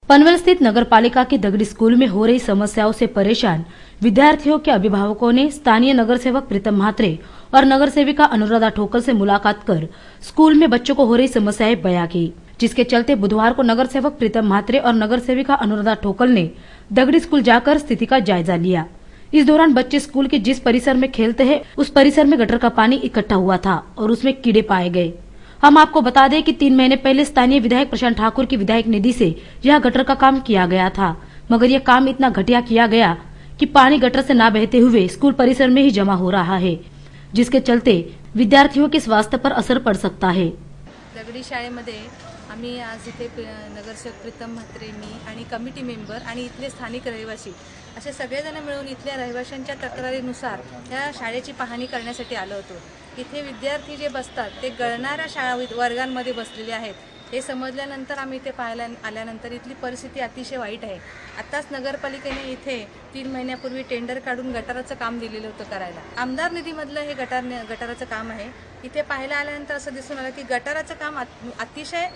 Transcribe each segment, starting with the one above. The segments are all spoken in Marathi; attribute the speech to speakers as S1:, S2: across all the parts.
S1: पनवेल स्थित नगरपालिका के दगड़ी स्कूल में हो रही समस्याओं से परेशान विद्यार्थियों के अभिभावकों ने स्थानीय नगर सेवक प्रीतम म्हात्रे और नगर सेविका अनुराधा ठोकल से मुलाकात कर स्कूल में बच्चों को हो रही समस्याएं बयां की, जिसके चलते बुधवार को नगर सेवक प्रीतम म्हात्रे और नगर सेविका अनुराधा ठोकल ने दगड़ी स्कूल जाकर स्थिति का जायजा लिया। इस दौरान बच्चे स्कूल के जिस परिसर में खेलते हैं उस परिसर में गटर का पानी इकट्ठा हुआ था और उसमें कीड़े पाए गए। हम आपको बता दें कि 3 महीने पहले स्थानीय विधायक प्रशांत ठाकुर की विधायक निधि से यह गटर का काम किया गया था, मगर यह काम इतना घटिया किया गया कि पानी गटर से ना बहते हुए स्कूल परिसर में ही जमा हो रहा है, जिसके चलते विद्यार्थियों के स्वास्थ्य पर असर पड़ सकता है।
S2: दगडी शाळेमध्ये आम्ही आज इथे नगरसेवक प्रीतम म्हात्रे, मी आणि कमिटी मेंबर आणि इथले स्थानिक रहिवासी असे सगळेजण मिळून इथल्या रहिवाशांच्या तक्रारीनुसार या शाळेची पाहणी करण्यासाठी आलो होतो। इथे विद्यार्थी जे बसतात ते गळणाऱ्या शाळा वर्गांमध्ये बसलेले आहेत हे समजल्यानंतर आम्ही इथे पाहायला आल्यानंतर इथली परिस्थिती अतिशय वाईट आहे। आताच नगरपालिकेने इथे 3 महिन्यापूर्वी टेंडर काढून गटाराचं काम दिलेलं होतं करायला। आमदार निधीमधलं हे गटाराचं काम आहे। इथे पाहायला आल्यानंतर असं दिसून आलं की गटाराचं काम अतिशय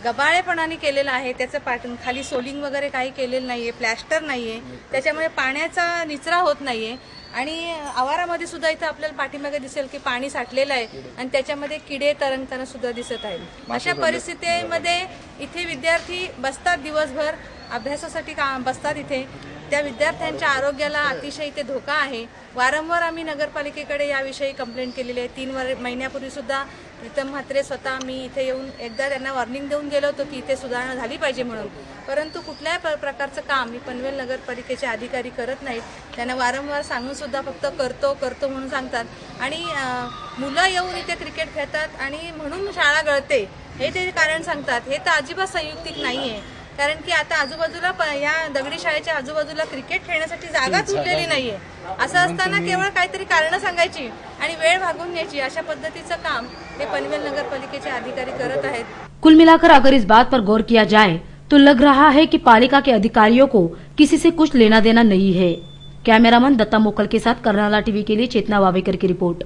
S2: गबाळेपणाने केलेलं आहे। त्याचं खाली सोलिंग वगैरे काही केलेलं नाहीये, प्लॅस्टर नाहीये, त्याच्यामुळे पाण्याचा निचरा होत नाहीये आणि आवारामध्ये सुद्धा इथं आपल्याला पाठीमागे दिसेल की पाणी साठलेलं आहे आणि त्याच्यामध्ये किडे तरंगताना सुद्धा दिसत आहेत। अशा परिस्थितीमध्ये इथे विद्यार्थी बसतात, दिवसभर अभ्यासासाठी बसतात इथे। त्या विद्यार्थ्यांच्या आरोग्याला अतिशय इथे धोका आहे। वारंवार आम्ही नगरपालिकेकडे याविषयी कंप्लेंट केलेली आहे। 3 महिन्यापूर्वी सुद्धा प्रीतम म्हात्रे स्वतः मी इथे येऊन एकदा त्यांना वॉर्निंग देऊन गेलो होतो की इथे सुधारणा झाली पाहिजे म्हणून, परंतु कुठल्याही प्रकारचं काम मी पनवेल नगरपालिकेचे अधिकारी करत नाहीत। त्यांना वारंवार सांगून सुद्धा फक्त करतो म्हणून सांगतात आणि मुलं येऊन इथे क्रिकेट खेळतात आणि म्हणून शाळा गळते हे ते कारण सांगतात। हे तर अजिबात संयुक्तिक नाहीये, कारण की आता आजूबाजूला या दगडी शाळेच्या आजूबाजूला क्रिकेट खेळण्यासाठी जागाच उरलेली नाहीये। असं असताना केवळ काहीतरी कारणं सांगायची आणि वेळ भागून न्यायची, अशा पद्धतीचं काम हे पनवेल नगरपालिकेचे अधिकारी करत आहेत।
S1: कुल मिलाकर अगर इस बात पर गौर किया जाए तो लग रहा है कि पालिका के अधिकारियों को किसी से कुछ लेना देना नहीं है। कैमरामैन दत्ता मोकल के साथ कर्नाला टीवी के लिए चेतना वावेकर की रिपोर्ट।